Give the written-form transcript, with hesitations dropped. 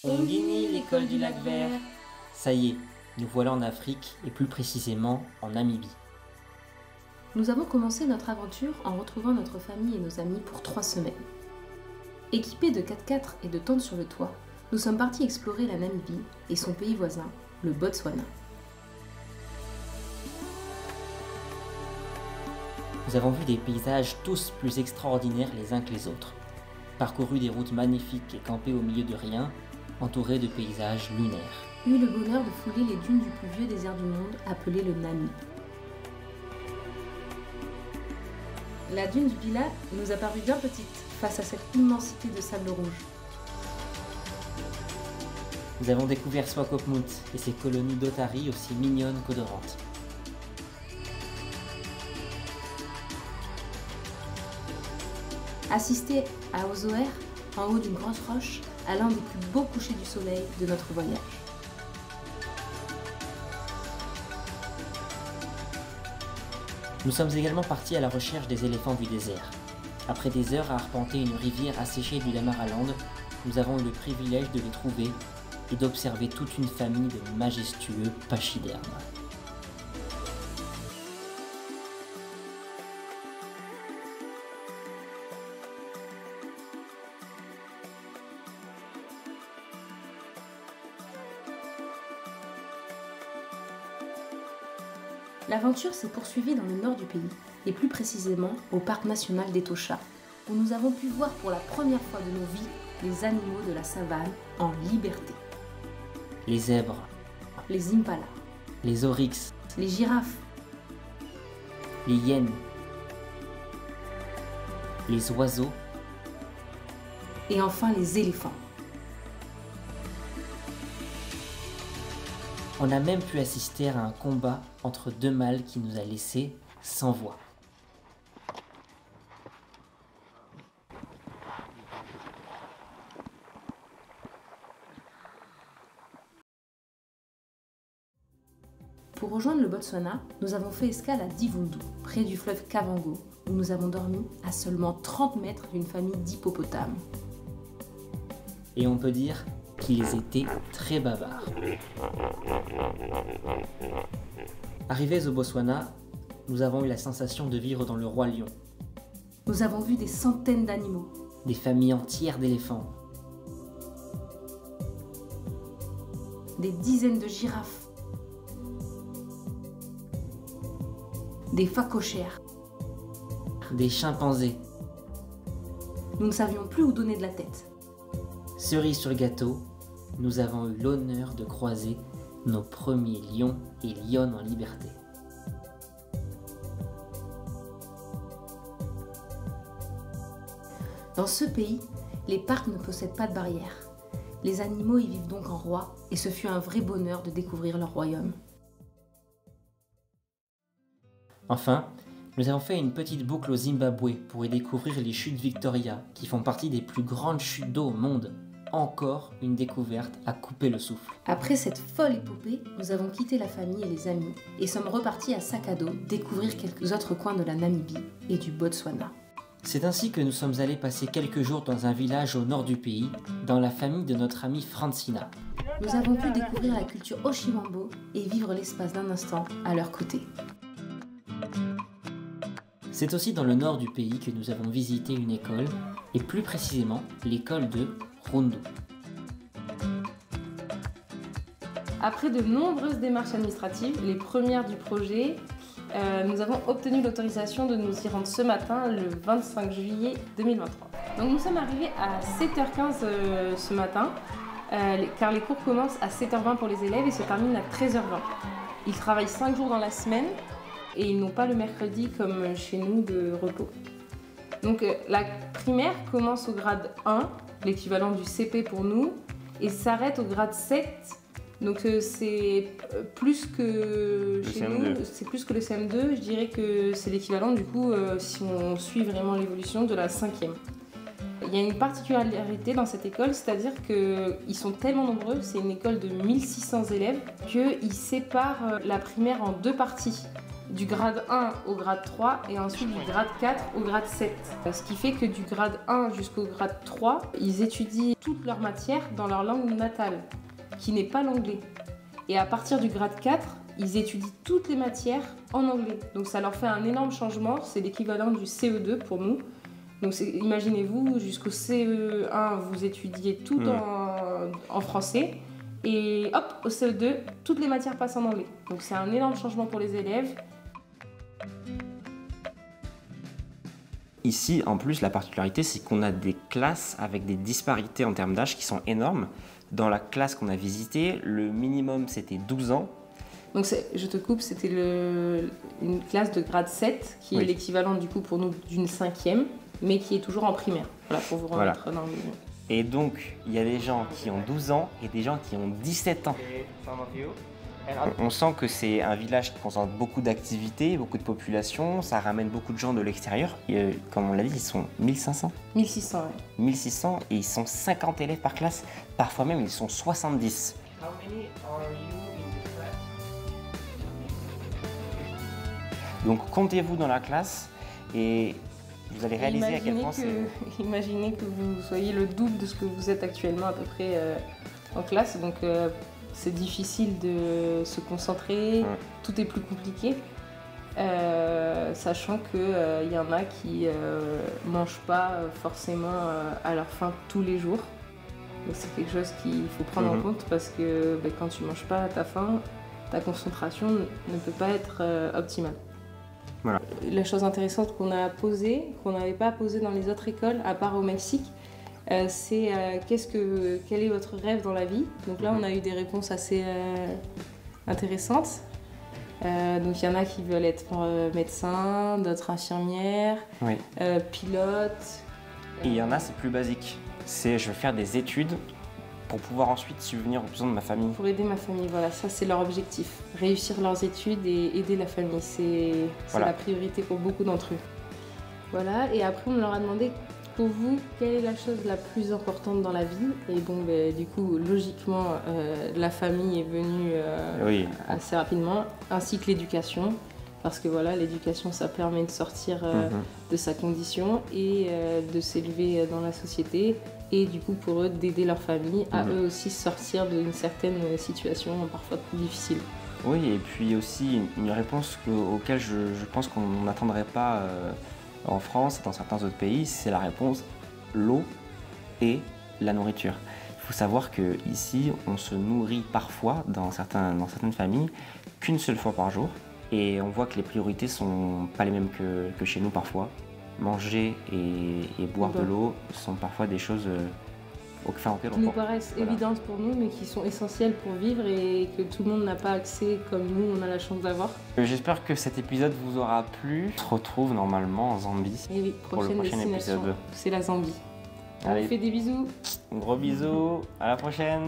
Ongini, l'école du lac vert. Ça y est, nous voilà en Afrique et plus précisément en Namibie. Nous avons commencé notre aventure en retrouvant notre famille et nos amis pour 3 semaines. Équipés de 4x4 et de tentes sur le toit, nous sommes partis explorer la Namibie et son pays voisin, le Botswana. Nous avons vu des paysages tous plus extraordinaires les uns que les autres, parcouru des routes magnifiques et campé au milieu de rien, entouré de paysages lunaires. Eu le bonheur de fouler les dunes du plus vieux désert du monde, appelé le Namib. La dune du Bila nous a paru bien petite face à cette immensité de sable rouge. Nous avons découvert Swakopmund et ses colonies d'otaries aussi mignonnes qu'odorantes. Assister à Ozoer, en haut d'une grosse roche, à l'un des plus beaux couchers du soleil de notre voyage. Nous sommes également partis à la recherche des éléphants du désert. Après des heures à arpenter une rivière asséchée du Damaraland, nous avons eu le privilège de les trouver et d'observer toute une famille de majestueux pachydermes. L'aventure s'est poursuivie dans le nord du pays, et plus précisément au parc national d'Etosha, où nous avons pu voir pour la première fois de nos vies les animaux de la savane en liberté. Les zèbres, Les impalas, les oryx, les girafes, les hyènes, les oiseaux, et enfin les éléphants. On a même pu assister à un combat entre 2 mâles qui nous a laissés sans voix. Pour rejoindre le Botswana, nous avons fait escale à Divundu, près du fleuve Kavango, où nous avons dormi à seulement 30 mètres d'une famille d'hippopotames. Et on peut dire qu'ils étaient très bavards. Arrivés au Botswana, nous avons eu la sensation de vivre dans le roi lion. Nous avons vu des centaines d'animaux, Des familles entières d'éléphants, des dizaines de girafes, des phacochères. des chimpanzés. Nous ne savions plus où donner de la tête. Cerise sur le gâteau, nous avons eu l'honneur de croiser nos premiers lions et lionnes en liberté. Dans ce pays, les parcs ne possèdent pas de barrières. Les animaux y vivent donc en roi et ce fut un vrai bonheur de découvrir leur royaume. Enfin, nous avons fait une petite boucle au Zimbabwe pour y découvrir les chutes Victoria, qui font partie des plus grandes chutes d'eau au monde. Encore une découverte à couper le souffle. Après cette folle épopée, nous avons quitté la famille et les amis et sommes repartis à sac à dos découvrir quelques autres coins de la Namibie et du Botswana. C'est ainsi que nous sommes allés passer quelques jours dans un village au nord du pays, dans la famille de notre amie Francina. Nous avons pu découvrir la culture Oshimambo et vivre l'espace d'un instant à leur côté. C'est aussi dans le nord du pays que nous avons visité une école, et plus précisément l'école de Rundu. Après de nombreuses démarches administratives, les premières du projet, nous avons obtenu l'autorisation de nous y rendre ce matin, le 25 juillet 2023. Donc nous sommes arrivés à 7h15 ce matin, car les cours commencent à 7h20 pour les élèves et se terminent à 13h20. Ils travaillent 5 jours dans la semaine et ils n'ont pas le mercredi comme chez nous de repos. Donc la primaire commence au grade 1, l'équivalent du CP pour nous, et s'arrête au grade 7. Donc c'est plus que chez nous, c'est plus que le CM2. Je dirais que c'est l'équivalent du coup, si on suit vraiment l'évolution, de la 5e. Il y a une particularité dans cette école, c'est-à-dire qu'ils sont tellement nombreux, c'est une école de 1600 élèves, qu'ils séparent la primaire en 2 parties. du grade 1 au grade 3 et ensuite du grade 4 au grade 7. Ce qui fait que du grade 1 jusqu'au grade 3, ils étudient toute leur matière dans leur langue natale, qui n'est pas l'anglais. Et à partir du grade 4, ils étudient toutes les matières en anglais. Donc ça leur fait un énorme changement, c'est l'équivalent du CE2 pour nous. Donc imaginez-vous, jusqu'au CE1, vous étudiez tout en français. Et hop, au CE2, toutes les matières passent en anglais. Donc c'est un énorme changement pour les élèves. Ici, en plus, la particularité, c'est qu'on a des classes avec des disparités en termes d'âge qui sont énormes. Dans la classe qu'on a visitée, le minimum, c'était 12 ans. Donc je te coupe, c'était une classe de grade 7, qui est l'équivalent du coup pour nous d'une 5e, mais qui est toujours en primaire. Voilà, pour vous remettre dans le... Et donc, il y a des gens qui ont 12 ans et des gens qui ont 17 ans. On sent que c'est un village qui concentre beaucoup d'activités, beaucoup de population, ça ramène beaucoup de gens de l'extérieur. Comme on l'a dit, ils sont 1500 1600, ouais. 1600 et ils sont 50 élèves par classe, parfois même ils sont 70. Donc comptez-vous dans la classe et vous allez réaliser à quel point c'est... Imaginez que vous soyez le double de ce que vous êtes actuellement à peu près en classe, donc c'est difficile de se concentrer, tout est plus compliqué, sachant qu'il y en a qui mangent pas forcément à leur faim tous les jours. Donc c'est quelque chose qu'il faut prendre en compte parce que quand tu manges pas à ta faim, ta concentration ne peut pas être optimale. Voilà. La chose intéressante qu'on a posée, qu'on n'avait pas posée dans les autres écoles, à part au Mexique, c'est quel est votre rêve dans la vie? Donc là, on a eu des réponses assez intéressantes. Donc il y en a qui veulent être médecins, d'autres infirmières, pilotes. Et il y en a, c'est plus basique. C'est je veux faire des études pour pouvoir ensuite subvenir aux besoins de ma famille. Pour aider ma famille, voilà, ça c'est leur objectif. Réussir leurs études et aider la famille, c'est la priorité pour beaucoup d'entre eux. Voilà, et après on leur a demandé, pour vous, quelle est la chose la plus importante dans la vie? Et bon, du coup, logiquement, la famille est venue assez rapidement, ainsi que l'éducation. Parce que voilà, l'éducation, ça permet de sortir de sa condition et de s'élever dans la société. Et du coup, pour eux, d'aider leur famille à eux aussi sortir d'une certaine situation parfois plus difficile. Oui, et puis aussi une réponse auquel je pense qu'on n'attendrait pas en France et dans certains autres pays, c'est la réponse l'eau et la nourriture. Il faut savoir qu'ici, on se nourrit parfois, dans certaines familles, qu'une seule fois par jour. Et on voit que les priorités sont pas les mêmes que chez nous parfois. Manger et boire de l'eau sont parfois des choses auxquelles qui nous paraissent évidentes pour nous, mais qui sont essentielles pour vivre et que tout le monde n'a pas accès comme nous, on a la chance d'avoir. J'espère que cet épisode vous aura plu. On se retrouve normalement en Zambie pour le prochain épisode. C'est la Zambie. On vous fait des bisous. Gros bisous, à la prochaine.